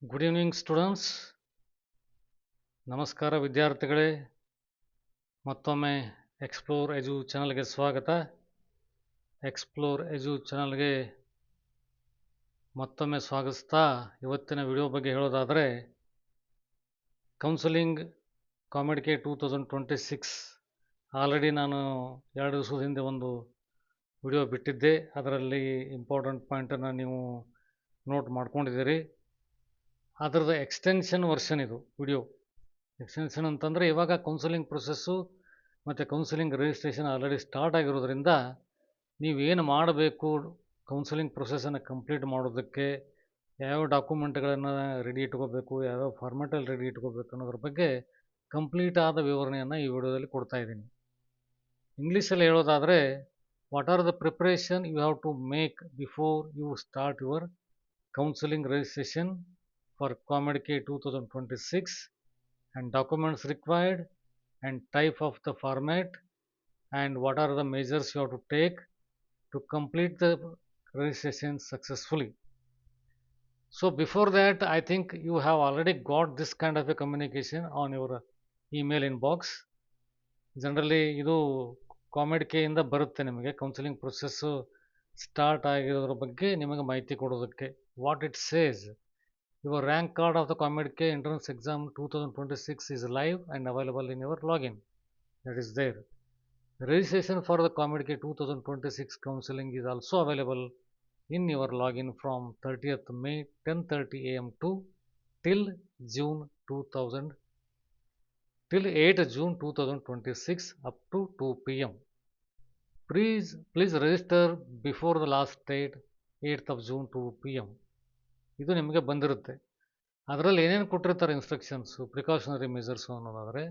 Good evening students. ನಮಸ್ಕಾರ ವಿದ್ಯಾರ್ಥಿಗಳೇ. ಮತ್ತೊಮ್ಮೆ ಎಕ್ಸ್ಪ್ಲೋರ್ ಎಜು ಚಾನಲ್ಗೆ ಸ್ವಾಗತ. ಎಕ್ಸ್ಪ್ಲೋರ್ ಎಜು ಚಾನಲ್ಗೆ ಮತ್ತೊಮ್ಮೆ ಸ್ವಾಗತಿಸ್ತಾ ಇವತ್ತಿನ ವಿಡಿಯೋ ಬಗ್ಗೆ ಹೇಳೋದಾದರೆ, ಕೌನ್ಸಿಲಿಂಗ್ ಕಾಮಿಡಿಕೆ 2026 ಆಲ್ರೆಡಿ ನಾನು 2 ದಿವಸದ ಹಿಂದೆ ಒಂದು ವಿಡಿಯೋ ಬಿಟ್ಟಿದ್ದೆ. ಅದರಲ್ಲಿ ಇಂಪಾರ್ಟೆಂಟ್ ಪಾಯಿಂಟನ್ನು ನೀವು ನೋಟ್ ಮಾಡ್ಕೊಂಡಿದ್ದೀರಿ. ಅದರದ ಎಕ್ಸ್ಟೆನ್ಷನ್ ವರ್ಷನ್ ಇದು ವಿಡಿಯೋ. ಎಕ್ಸ್ಟೆನ್ಷನ್ ಅಂತಂದರೆ ಇವಾಗ ಕೌನ್ಸಿಲಿಂಗ್ ಪ್ರೊಸೆಸ್ಸು ಮತ್ತು ಕೌನ್ಸಿಲಿಂಗ್ ರಿಜಿಸ್ಟ್ರೇಷನ್ ಆಲ್ರೆಡಿ ಸ್ಟಾರ್ಟ್ ಆಗಿರೋದ್ರಿಂದ ನೀವೇನು ಮಾಡಬೇಕು, ಕೌನ್ಸಿಲಿಂಗ್ ಪ್ರೊಸೆಸನ್ನು ಕಂಪ್ಲೀಟ್ ಮಾಡೋದಕ್ಕೆ ಯಾವ್ಯಾವ ಡಾಕ್ಯುಮೆಂಟ್ಗಳನ್ನು ರೆಡಿ ಇಟ್ಕೋಬೇಕು, ಯಾವ್ಯಾವ ಫಾರ್ಮೆಟಲ್ಲಿ ರೆಡಿ ಇಟ್ಕೋಬೇಕು ಅನ್ನೋದ್ರ ಬಗ್ಗೆ ಕಂಪ್ಲೀಟ್ ಆದ ವಿವರಣೆಯನ್ನು ಈ ವಿಡಿಯೋದಲ್ಲಿ ಕೊಡ್ತಾ ಇದ್ದೀನಿ. ಇಂಗ್ಲೀಷಲ್ಲಿ ಹೇಳೋದಾದರೆ, what are the preparation you have to make before you start your counselling registration for COMEDK 2026 and documents required and type of the format and what are the measures you have to take to complete the registration successfully. So before that, I think you have already got this kind of a communication on your email inbox. Generally ಇದು COMEDK ಇಂದ ಬರುತ್ತೆ ನಿಮಗೆ counselling process start ಆಗಿರೋದ್ರ ಬಗ್ಗೆ ನಿಮಗೆ ಮಾಹಿತಿ ಕೊಡೋದಕ್ಕೆ. What it says, your rank card of the COMEDK entrance exam 2026 is live and available in your login. That is there. Registration for the COMEDK 2026 counseling is also available in your login from 30th May 10:30 am to till 8 June 2026 up to 2 pm. Please register before the last date 8th of June 2 pm. ಇದು ನಿಮಗೆ ಬಂದಿರುತ್ತೆ. ಅದರಲ್ಲಿ ಏನೇನು ಕೊಟ್ಟಿರ್ತಾರೆ instructions, precautionary measures ಅನ್ನೋದಾದರೆ,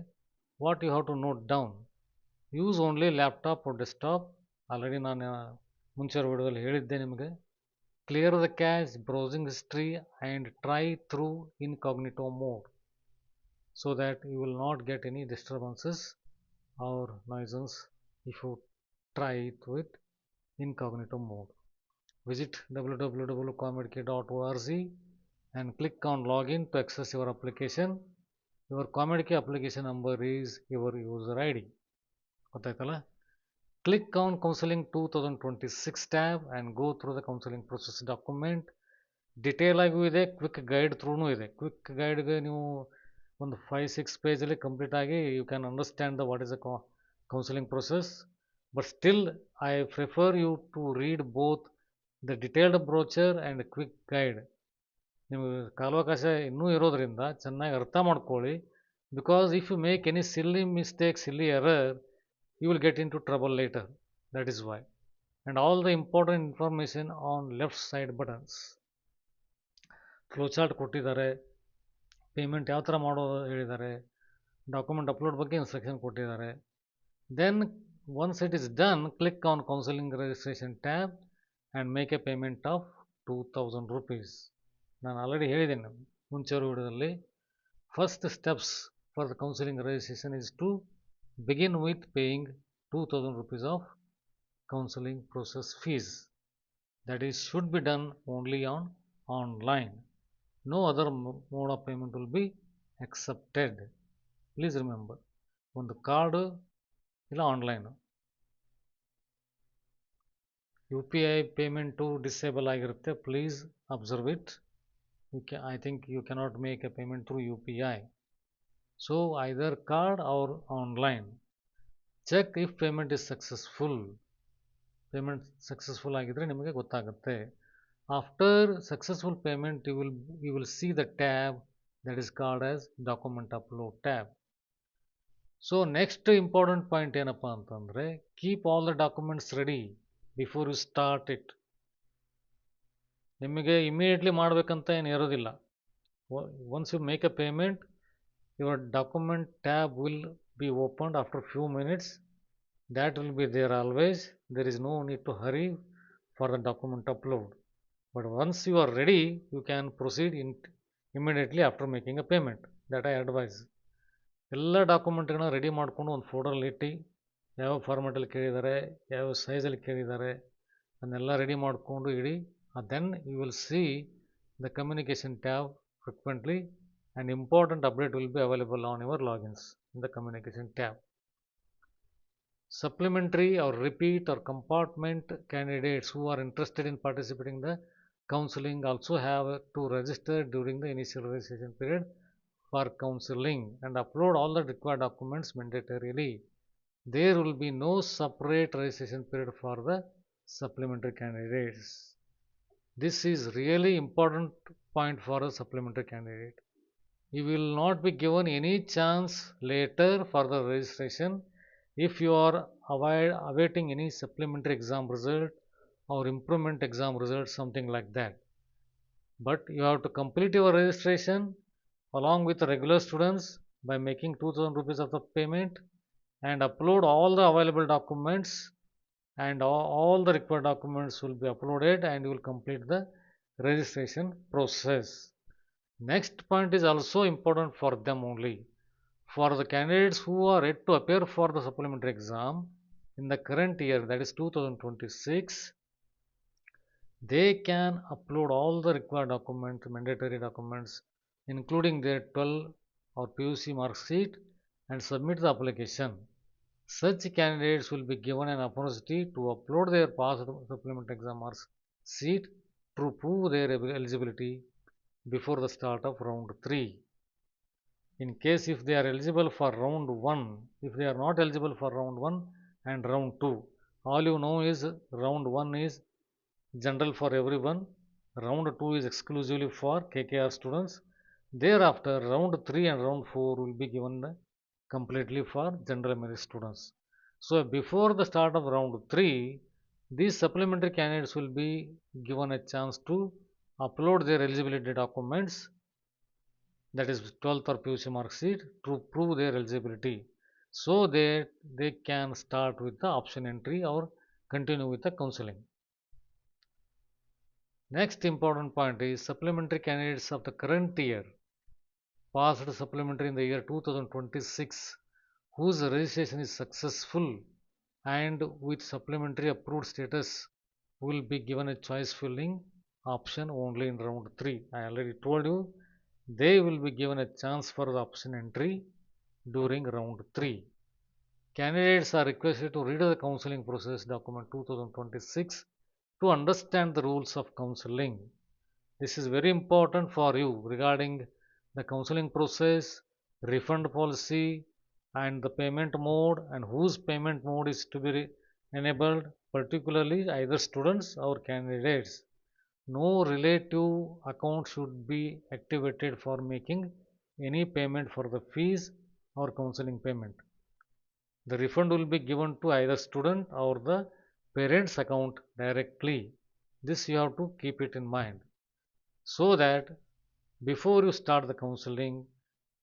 what you have to note down, use only laptop or desktop. Already ನಾನು ಮುಂಚೆ ವಿಡಿಯೋದಲ್ಲಿ ಹೇಳಿದ್ದೆ ನಿಮಗೆ. Clear the cache, browsing history and try through incognito mode so that you will not get any disturbances or nuisances if you try through it incognito mode. Visit www.comedk.org and click on login to access your application. Your COMEDK application number is your user ID. ಗೊತ್ತಾಯ್ತಲ್ಲ? Click on Counseling 2026 tab and go through the counseling process document. Detail ಆಗಿಯೂ ಇದೆ, quick guide ಥ್ರೂನೂ ಇದೆ. Quick ಗೈಡ್ಗೆ ನೀವು ಒಂದು 5-6 ಪೇಜಲ್ಲಿ complete ಆಗಿ you can understand the what is the counselling process. But still I prefer you to read both the detailed brochure and quick guide. ನಿಮಗೆ ಕಾಲಾವಕಾಶ ಇನ್ನೂ ಇರೋದರಿಂದ ಚೆನ್ನಾಗಿ ಅರ್ಥ ಮಾಡ್ಕೊಳ್ಳಿ. Because if you make any silly mistake, silly error, you will get into trouble later. That is why. And all the important information on left side buttons. Flow chart ಕೊಟ್ಟಿದ್ದಾರೆ, payment ಯಾವ ಥರ ಮಾಡೋದು ಹೇಳಿದ್ದಾರೆ, document upload ಬಗ್ಗೆ instruction ಕೊಟ್ಟಿದ್ದಾರೆ. Then once it is done, click on counselling registration tab and make a payment of 2000 rupees. ನಾನು already ಹೇಳಿದ್ದೇನೆ ಮುಂಚೆ ವಿಡಿಯೋದಲ್ಲಿ. First steps for the counselling registration is to begin with paying 2000 rupees of counselling process fees. That is should be done only on online. No other mode of payment will be accepted. Please remember, ಒಂದು card ಇಲ್ಲ online. UPI payment disable ಆಗಿರುತ್ತೆ, please observe it. I think you cannot make a payment through UPI. So either card or online. Check if payment is successful. Payment successful ಆಗಿದ್ದರೆ ನಿಮಗೆ ಗೊತ್ತಾಗುತ್ತೆ. After successful payment you will see the tab that is called as document upload tab. So next important point ಏನಪ್ಪ ಅಂತಂದರೆ, keep all the documents ready before you start it. ನಿಮಗೆ immediately ಮಾಡಬೇಕಂತ ಏನು ಇರೋದಿಲ್ಲ. Once you make a payment, your document tab will be opened after few minutes. That will be there always. There is no need to hurry for the document upload. But once you are ready, you can proceed immediately after making a payment. That I advise. ಎಲ್ಲ ಡಾಕ್ಯುಮೆಂಟ್ಗಳನ್ನ ready ಮಾಡಿಕೊಂಡು ಒಂದು ಫೋಲ್ಡರಲ್ಲಿ ಇಟ್ಟು, ಯಾವ ಫಾರ್ಮೆಟಲ್ಲಿ ಕೇಳಿದ್ದಾರೆ, ಯಾವ ಸೈಜಲ್ಲಿ ಕೇಳಿದ್ದಾರೆ, ಅದನ್ನೆಲ್ಲ ರೆಡಿ ಮಾಡಿಕೊಂಡು ಇಡಿ. Then you will see the communication tab frequently, and important update will be available on your logins in the communication tab. Supplementary or repeat or compartment candidates who are interested in participating in the counseling also have to register during the initial registration period for counseling and upload all the required documents mandatorily. There will be no separate registration period for the supplementary candidates. This is really important point for a supplementary candidate. You will not be given any chance later for the registration if you are awaiting any supplementary exam result or improvement exam result, something like that. But you have to complete your registration along with the regular students by making 2000 rupees of the payment and upload all the available documents, and all the required documents will be uploaded and you will complete the registration process. Next point is also important for them only. For the candidates who are yet to appear for the supplementary exam in the current year, that is 2026, they can upload all the required documents, mandatory documents, including their 12 or PUC mark sheet, and submit the application. Such candidates will be given an opportunity to upload their past supplementary exam mark sheet to prove their eligibility before the start of round 3. In case if they are eligible for round 1, if they are not eligible for round 1 and round 2, all you know is round 1 is general for everyone, round 2 is exclusively for KKR students. Thereafter round 3 and round 4 will be given completely for general merit students. So before the start of round 3, these supplementary candidates will be given a chance to upload their eligibility documents, that is 12th or PUC mark sheet, to prove their eligibility so that they can start with the option entry or continue with the counseling. Next important point is supplementary candidates of the current year passed supplementary in the year 2026 whose registration is successful and with supplementary approved status will be given a choice filling option only in round 3. I already told you they will be given a chance for the option entry during round 3. Candidates are requested to read the counseling process document 2026 to understand the rules of counseling. This is very important for you regarding the counseling process, refund policy, and the payment mode, and whose payment mode is to be enabled, particularly either students or candidates. No relative account should be activated for making any payment for the fees or counseling payment. The refund will be given to either student or the parent's account directly. This you have to keep it in mind. So that before you start the counseling,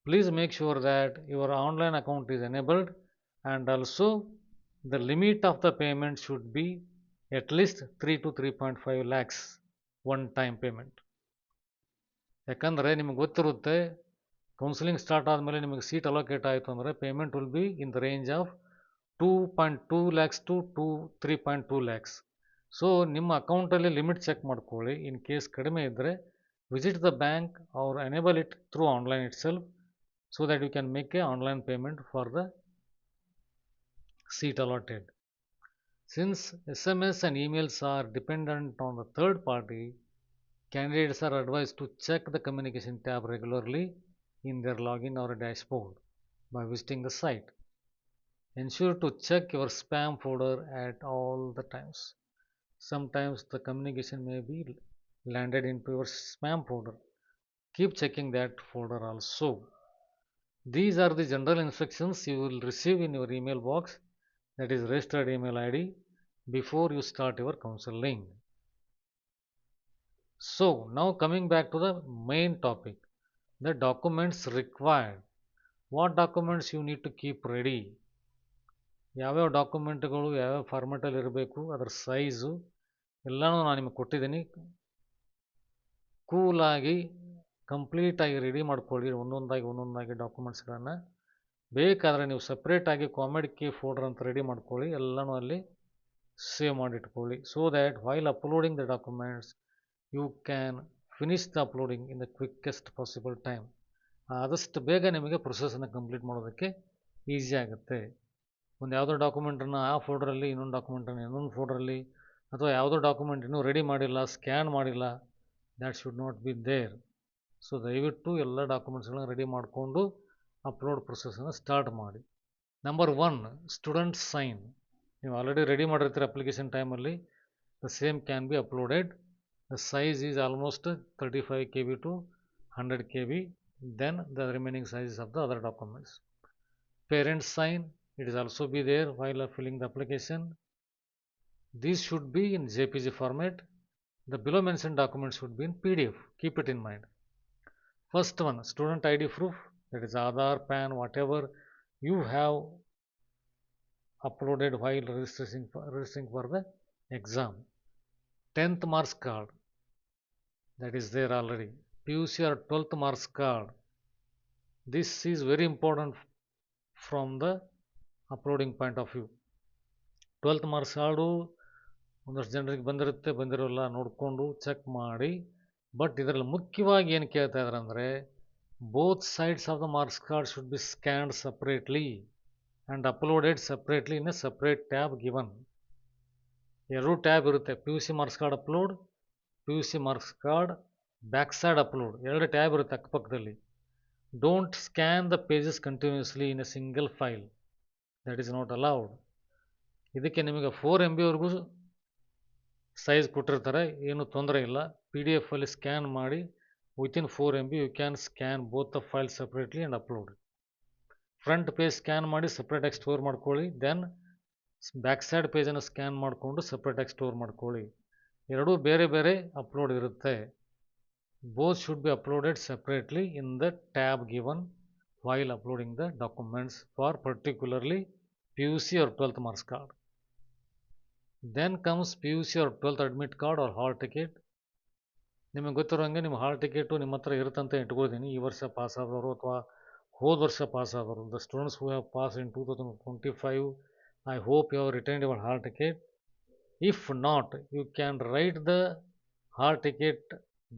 please make sure that your online account is enabled, and also the limit of the payment should be at least 3 to 3.5 lakhs one time payment. ಯಾಕಂದರೆ ನಿಮಗೆ ಗೊತ್ತಿರುತ್ತೆ counselling start ಆದಮೇಲೆ ನಿಮಗೆ seat allocate ಆಯಿತು ಅಂದರೆ payment will be in the range of 2.2 lakhs to 3.2 lakhs. So ನಿಮ್ಮ ಅಕೌಂಟಲ್ಲಿ limit check ಮಾಡ್ಕೊಳ್ಳಿ. ಇನ್ ಕೇಸ್ ಕಡಿಮೆ ಇದ್ದರೆ visit the bank or enable it through online itself so that you can make a online payment for the seat allotted. Since SMS and emails are dependent on the third party, candidates are advised to check the communication tab regularly in their login or dashboard by visiting the site. Ensure to check your spam folder at all the times. Sometimes the communication may be landed into your spam folder. Keep checking that folder also. These are the general instructions you will receive in your email box, that is registered email ID, before you start your counseling. So now coming back to the main topic, the documents required. What documents you need to keep ready? ಯಾವ್ಯಾವ ಡಾಕ್ಯುಮೆಂಟ್ಗಳು ಯಾವ್ಯಾವ ಫಾರ್ಮೆಟಲ್ಲಿ ಇರಬೇಕು, ಅದರ size ಎಲ್ಲನೂ ನಾನು ನಿಮಗೆ ಕೊಟ್ಟಿದ್ದೀನಿ. ಕೂಲಾಗಿ ಕಂಪ್ಲೀಟಾಗಿ ready ಮಾಡ್ಕೊಳ್ಳಿ ಒಂದೊಂದಾಗಿ ಡಾಕ್ಯುಮೆಂಟ್ಸ್ಗಳನ್ನು. ಬೇಕಾದರೆ ನೀವು ಸಪ್ರೇಟಾಗಿ ಕಾಮೆಡ್ ಕೀ ಫೋಲ್ಡರ್ ಅಂತ ರೆಡಿ ಮಾಡ್ಕೊಳ್ಳಿ, ಎಲ್ಲನೂ ಅಲ್ಲಿ ಸೇವ್ ಮಾಡಿಟ್ಕೊಳ್ಳಿ. So that while uploading the documents you can finish the uploading in the quickest possible time. ಆದಷ್ಟು ಬೇಗ ನಿಮಗೆ ಪ್ರೊಸೆಸನ್ನು ಕಂಪ್ಲೀಟ್ ಮಾಡೋದಕ್ಕೆ ಈಸಿ ಆಗುತ್ತೆ. ಒಂದು ಯಾವುದೋ ಡಾಕ್ಯುಮೆಂಟನ್ನು ಆ ಫೋಲ್ಡ್ರಲ್ಲಿ, ಇನ್ನೊಂದು ಡಾಕ್ಯುಮೆಂಟನ್ನು ಇನ್ನೊಂದು ಫೋಲ್ಡ್ರಲ್ಲಿ, ಅಥವಾ ಯಾವುದೋ ಡಾಕ್ಯುಮೆಂಟ್ ಇನ್ನೂ ರೆಡಿ ಮಾಡಿಲ್ಲ, ಸ್ಕ್ಯಾನ್ ಮಾಡಿಲ್ಲ, that should not be there. So ದಯವಿಟ್ಟು ಎಲ್ಲ ಡಾಕ್ಯುಮೆಂಟ್ಸ್ಗಳನ್ನ ರೆಡಿ ಮಾಡಿಕೊಂಡು ಅಪ್ಲೋಡ್ ಪ್ರೊಸೆಸನ್ನು ಸ್ಟಾರ್ಟ್ ಮಾಡಿ. Number 1, student sign. ನೀವು ಆಲ್ರೆಡಿ ರೆಡಿ ಮಾಡಿರ್ತೀರ ಅಪ್ಲಿಕೇಶನ್ ಟೈಮಲ್ಲಿ. The same can be uploaded. The size is almost 35 KB to 100 KB. Then the remaining sizes of the other documents. Parent sign, it is also be there while filling the application. These should be in JPG format. The below mentioned documents should be in PDF. Keep it in mind. First one, student ID proof, that is Aadhaar, PAN, whatever you have uploaded while registering for the exam. 10th marks card, that is there already. PUC or 12th marks card. This is very important from the uploading point of view. 12th marks card ಒಂದಷ್ಟು ಜನರಿಗೆ ಬಂದಿರುತ್ತೆ, ಬಂದಿರೋಲ್ಲ, ನೋಡಿಕೊಂಡು check ಮಾಡಿ. But ಇದರಲ್ಲಿ ಮುಖ್ಯವಾಗಿ ಏನು ಕೇಳ್ತಾ ಇದ್ದಾರೆ ಅಂದರೆ, both sides of the marks card should be scanned separately and uploaded separately in a separate tab given. ಎರಡು ಟ್ಯಾಬ್ ಇರುತ್ತೆ, PUC marks card upload, PUC marks card back side upload. ಎರಡು ಟ್ಯಾಬ್ ಇರುತ್ತೆ ಅಕ್ಕಪಕ್ಕದಲ್ಲಿ. Don't scan the pages continuously in a single file, that is not allowed. ಇದಕ್ಕೆ ನಿಮಗೆ 4 MB size ಕೊಟ್ಟಿರ್ತಾರೆ, ಏನು ತೊಂದರೆ ಇಲ್ಲ. PDF ಅಲ್ಲಿ ಸ್ಕ್ಯಾನ್ ಮಾಡಿ within 4 MB you can scan both the file separately and upload. Front page scan ಮಾಡಿ ಸಪ್ರೇಟಾಗಿ ಸ್ಟೋರ್ ಮಾಡ್ಕೊಳ್ಳಿ. ದೆನ್ ಬ್ಯಾಕ್ ಸೈಡ್ ಪೇಜನ್ನು ಸ್ಕ್ಯಾನ್ ಮಾಡಿಕೊಂಡು ಸಪ್ರೇಟಾಗಿ ಸ್ಟೋರ್ ಮಾಡ್ಕೊಳ್ಳಿ. ಎರಡೂ ಬೇರೆ ಬೇರೆ ಅಪ್ಲೋಡ್ ಇರುತ್ತೆ. Both should be uploaded separately in the tab given while uploading the documents for particularly PUC or 12th marks card. Then comes PUC or 12th admit card or hall ticket. ನಿಮಗೆ ಗೊತ್ತಿರೋಂಗೆ ನಿಮ್ಮ ಹಾಲ್ ticket ನಿಮ್ಮ ಹತ್ರ ಇರುತ್ತಂತ ಇಟ್ಕೊಳ್ತೀನಿ. ಈ ವರ್ಷ pass ಆದವರು ಅಥವಾ ಹೋದ ವರ್ಷ ಪಾಸ್ ಆದವರು, the students who have pass in 2025, I hope you have retained your hall ticket. If not, you can write the hall ticket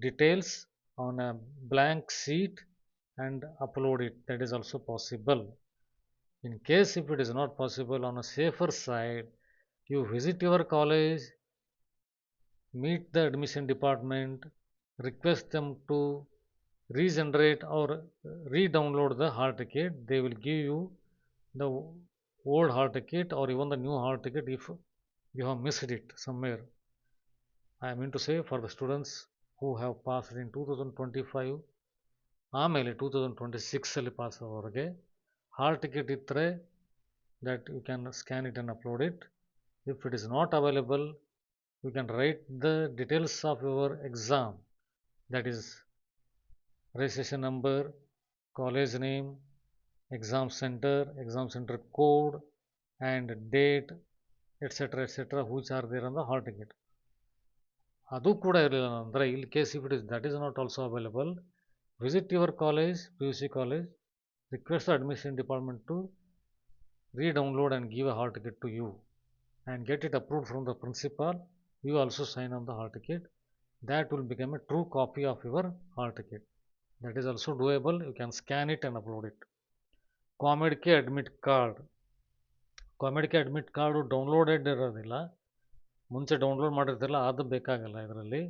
details on a blank sheet and upload it. That is also possible. In case if it is not possible, on a safer side, you visit your college, meet the admission department, request them to regenerate or re-download the hall ticket. They will give you the old hall ticket or even the new hall ticket if you have missed it somewhere. I mean to say, for the students who have passed in 2025, ಆಮೇಲೆ 2026 pass ಆಗೋರಿಗೆ hall ticket ಇದ್ದರೆ that you can scan it and upload it. If it is not available, you can write the details of your exam, that is registration number, college name, exam center code and date, etc., which are there on the hall ticket. ಅದು ಕೂಡ ಇರಲಿಲ್ಲ ಅಂದರೆ, in case if it is that is not also available, visit your college, PUC college, request the admission department to re-download and give a hall ticket to you and get it approved from the principal. You also sign on the hall ticket. That will become a true copy of your hall ticket. That is also doable. You can scan it and upload it. COMEDK admit card. COMEDK admit card downloaded ಇರೋದಿಲ್ಲ, ಮುಂಚೆ download ಮಾಡಿರ್ತಿರಲ್ಲ, ಅದು ಬೇಕಾಗಲ್ಲ ಇದರಲ್ಲಿ.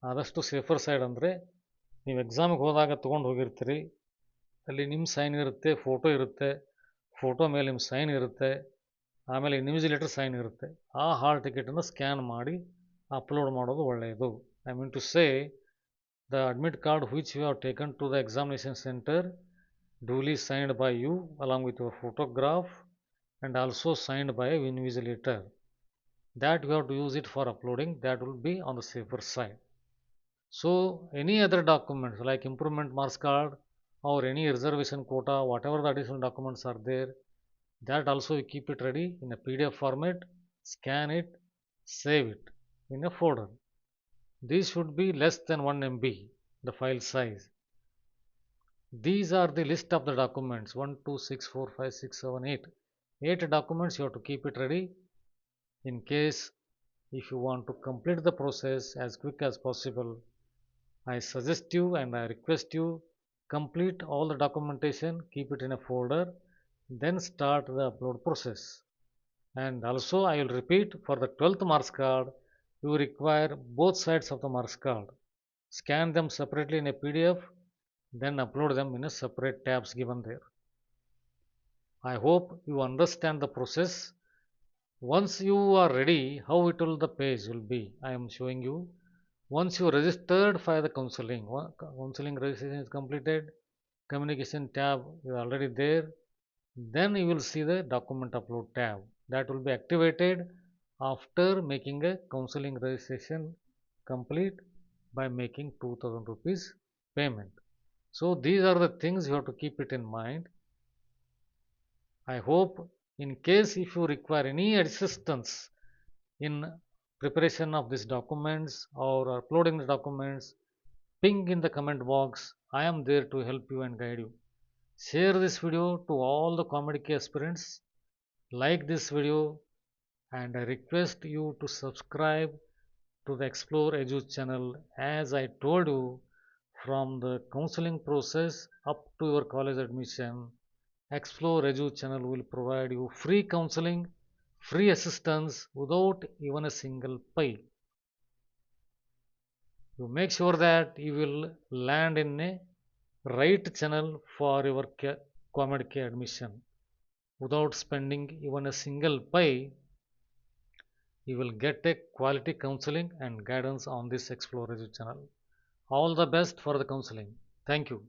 ಆದಷ್ಟು safer side ಅಂದರೆ, ನೀವು ಎಕ್ಸಾಮಿಗೆ ಹೋದಾಗ ತೊಗೊಂಡು ಹೋಗಿರ್ತೀರಿ, ಅಲ್ಲಿ ನಿಮ್ಮ ಸೈನ್ ಇರುತ್ತೆ, ಫೋಟೋ ಇರುತ್ತೆ, ಫೋಟೋ ಮೇಲೆ ನಿಮ್ಮ ಸೈನ್ ಇರುತ್ತೆ, ಆಮೇಲೆ ಇನ್ವಿಜಿಲೇಟರ್ ಸೈನ್ ಇರುತ್ತೆ. ಆ ಹಾಲ್ ಟಿಕೆಟನ್ನು ಸ್ಕ್ಯಾನ್ ಮಾಡಿ ಅಪ್ಲೋಡ್ ಮಾಡೋದು ಒಳ್ಳೆಯದು. I mean to say, the admit card which you have taken to the examination centre, duly signed by you along with your photograph and also signed by an invigilator, that you have to use it for uploading. That will be on the safer side. So any other documents like improvement marks card or any reservation quota, whatever the additional documents are there, that also you keep it ready in a PDF format, scan it, save it in a folder. These should be less than 1 MB, the file size. These are the list of the documents, 1 2 6 4 5 6 7 8. 8 documents you have to keep it ready. In case if you want to complete the process as quick as possible, I suggest you and I request you complete all the documentation, keep it in a folder, then start the upload process. And also I will repeat, for the 12th marks card, you require both sides of the marks card. Scan them separately in a PDF, then upload them in a separate tabs given there. I hope you understand the process. Once you are ready, how it will the page will be, I am showing you. Once you registered for the counseling, counseling registration is completed, communication tab is already there, then you will see the document upload tab that will be activated after making a counseling registration complete by making 2000 rupees payment. So these are the things you have to keep it in mind. I hope in case if you require any assistance in preparation of these documents or uploading the documents, ping in the comment box. I am there to help you and guide you. Share this video to all the Command-Key aspirants. Like this video and I request you to subscribe to the Explore Edu channel. As I told you, from the counseling process up to your college admission, Explore Edu channel will provide you free counseling, free assistance without even a single pay. You make sure that you will land in a right channel for your Command-Key admission. Without spending even a single pay, you will get a quality counseling and guidance on this Explore Edu channel. All the best for the counseling. Thank you.